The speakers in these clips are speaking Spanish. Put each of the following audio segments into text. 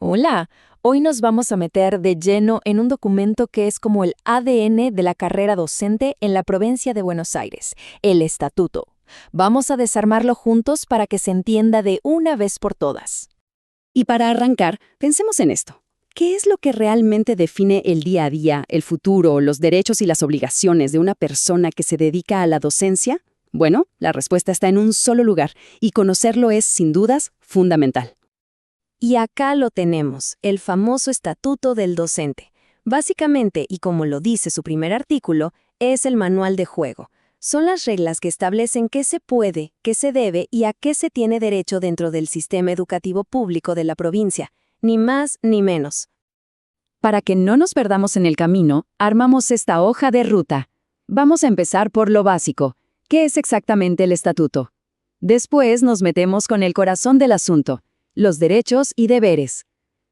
Hola, hoy nos vamos a meter de lleno en un documento que es como el ADN de la carrera docente en la provincia de Buenos Aires, el Estatuto. Vamos a desarmarlo juntos para que se entienda de una vez por todas. Y para arrancar, pensemos en esto. ¿Qué es lo que realmente define el día a día, el futuro, los derechos y las obligaciones de una persona que se dedica a la docencia? Bueno, la respuesta está en un solo lugar, y conocerlo es, sin dudas, fundamental. Y acá lo tenemos, el famoso Estatuto del Docente. Básicamente, y como lo dice su primer artículo, es el manual de juego. Son las reglas que establecen qué se puede, qué se debe y a qué se tiene derecho dentro del sistema educativo público de la provincia, ni más ni menos. Para que no nos perdamos en el camino, armamos esta hoja de ruta. Vamos a empezar por lo básico. ¿Qué es exactamente el estatuto? Después nos metemos con el corazón del asunto, los derechos y deberes.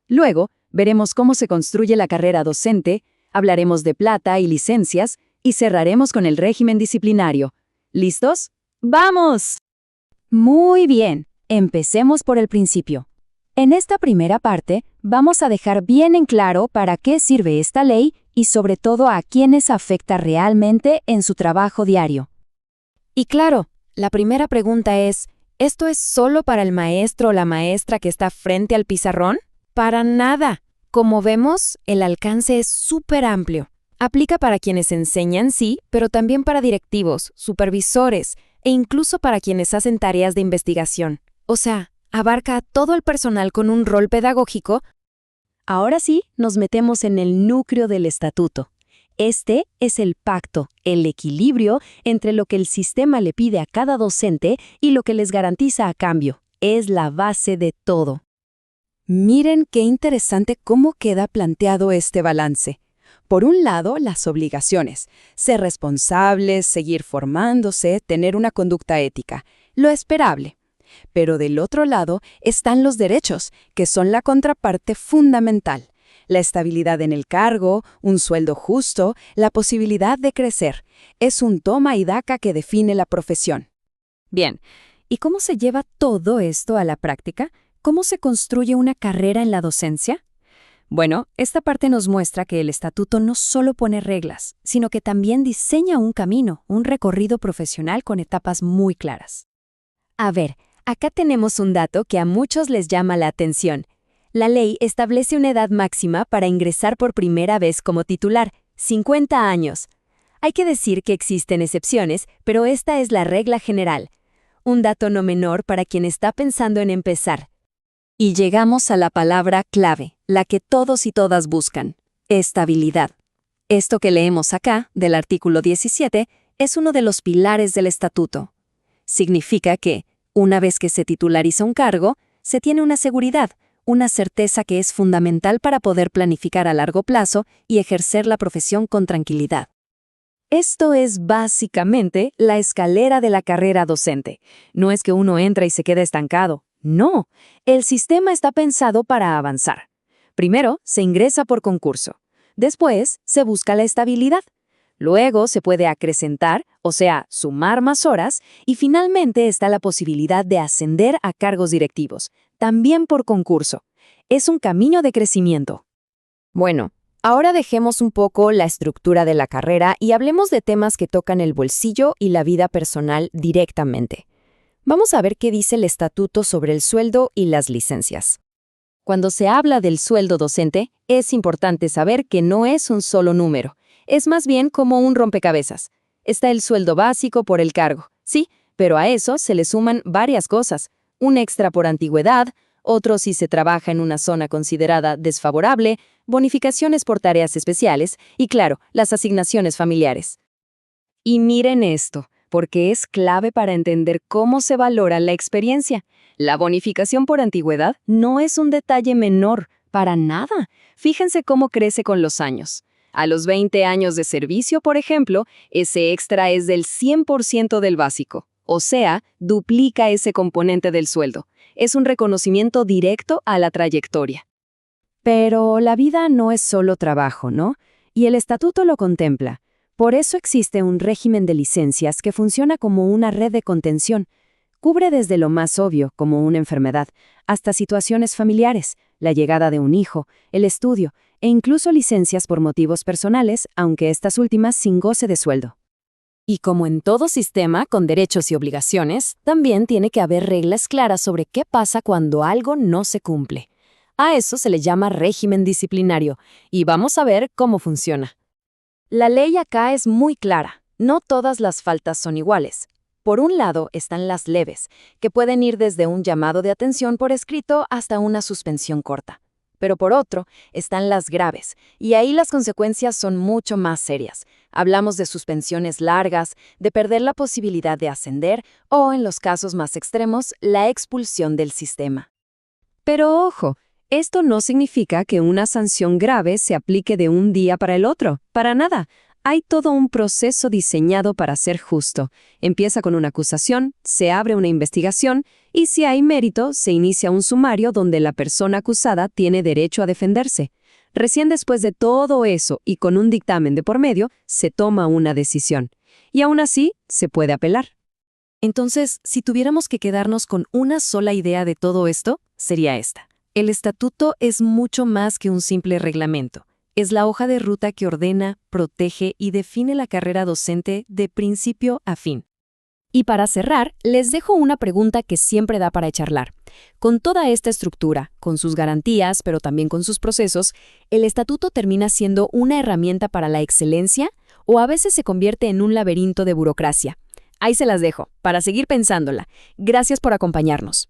Luego, veremos cómo se construye la carrera docente, hablaremos de plata y licencias, y cerraremos con el régimen disciplinario. ¿Listos? ¡Vamos! Muy bien, empecemos por el principio. En esta primera parte, vamos a dejar bien en claro para qué sirve esta ley y sobre todo a quiénes afecta realmente en su trabajo diario. Y claro, la primera pregunta es, ¿esto es solo para el maestro o la maestra que está frente al pizarrón? Para nada. Como vemos, el alcance es súper amplio. Aplica para quienes enseñan, sí, pero también para directivos, supervisores e incluso para quienes hacen tareas de investigación. O sea, abarca a todo el personal con un rol pedagógico. Ahora sí, nos metemos en el núcleo del estatuto. Este es el pacto, el equilibrio entre lo que el sistema le pide a cada docente y lo que les garantiza a cambio. Es la base de todo. Miren qué interesante cómo queda planteado este balance. Por un lado, las obligaciones, ser responsables, seguir formándose, tener una conducta ética, lo esperable. Pero del otro lado están los derechos, que son la contraparte fundamental. La estabilidad en el cargo, un sueldo justo, la posibilidad de crecer. Es un toma y daca que define la profesión. Bien, ¿y cómo se lleva todo esto a la práctica? ¿Cómo se construye una carrera en la docencia? Bueno, esta parte nos muestra que el estatuto no solo pone reglas, sino que también diseña un camino, un recorrido profesional con etapas muy claras. A ver, acá tenemos un dato que a muchos les llama la atención. La ley establece una edad máxima para ingresar por primera vez como titular, 50 años. Hay que decir que existen excepciones, pero esta es la regla general. Un dato no menor para quien está pensando en empezar. Y llegamos a la palabra clave, la que todos y todas buscan: estabilidad. Esto que leemos acá, del artículo 17, es uno de los pilares del estatuto. Significa que, una vez que se titulariza un cargo, se tiene una seguridad, una certeza que es fundamental para poder planificar a largo plazo y ejercer la profesión con tranquilidad. Esto es básicamente la escalera de la carrera docente. No es que uno entra y se queda estancado. No, el sistema está pensado para avanzar. Primero, se ingresa por concurso. Después, se busca la estabilidad. Luego se puede acrecentar, o sea, sumar más horas, y finalmente está la posibilidad de ascender a cargos directivos, también por concurso. Es un camino de crecimiento. Bueno, ahora dejemos un poco la estructura de la carrera y hablemos de temas que tocan el bolsillo y la vida personal directamente. Vamos a ver qué dice el estatuto sobre el sueldo y las licencias. Cuando se habla del sueldo docente, es importante saber que no es un solo número. Es más bien como un rompecabezas. Está el sueldo básico por el cargo, sí, pero a eso se le suman varias cosas. Un extra por antigüedad, otro si se trabaja en una zona considerada desfavorable, bonificaciones por tareas especiales y, claro, las asignaciones familiares. Y miren esto, porque es clave para entender cómo se valora la experiencia. La bonificación por antigüedad no es un detalle menor, para nada. Fíjense cómo crece con los años. A los 20 años de servicio, por ejemplo, ese extra es del 100% del básico. O sea, duplica ese componente del sueldo. Es un reconocimiento directo a la trayectoria. Pero la vida no es solo trabajo, ¿no? Y el estatuto lo contempla. Por eso existe un régimen de licencias que funciona como una red de contención. Cubre desde lo más obvio, como una enfermedad, hasta situaciones familiares, la llegada de un hijo, el estudio e incluso licencias por motivos personales, aunque estas últimas sin goce de sueldo. Y como en todo sistema con derechos y obligaciones, también tiene que haber reglas claras sobre qué pasa cuando algo no se cumple. A eso se le llama régimen disciplinario, y vamos a ver cómo funciona. La ley acá es muy clara. No todas las faltas son iguales. Por un lado están las leves, que pueden ir desde un llamado de atención por escrito hasta una suspensión corta. Pero por otro están las graves, y ahí las consecuencias son mucho más serias. Hablamos de suspensiones largas, de perder la posibilidad de ascender o, en los casos más extremos, la expulsión del sistema. Pero ojo, esto no significa que una sanción grave se aplique de un día para el otro, para nada. Hay todo un proceso diseñado para ser justo. Empieza con una acusación, se abre una investigación y si hay mérito, se inicia un sumario donde la persona acusada tiene derecho a defenderse. Recién después de todo eso y con un dictamen de por medio, se toma una decisión. Y aún así, se puede apelar. Entonces, si tuviéramos que quedarnos con una sola idea de todo esto, sería esta. El estatuto es mucho más que un simple reglamento. Es la hoja de ruta que ordena, protege y define la carrera docente de principio a fin. Y para cerrar, les dejo una pregunta que siempre da para charlar. Con toda esta estructura, con sus garantías, pero también con sus procesos, ¿el estatuto termina siendo una herramienta para la excelencia o a veces se convierte en un laberinto de burocracia? Ahí se las dejo, para seguir pensándola. Gracias por acompañarnos.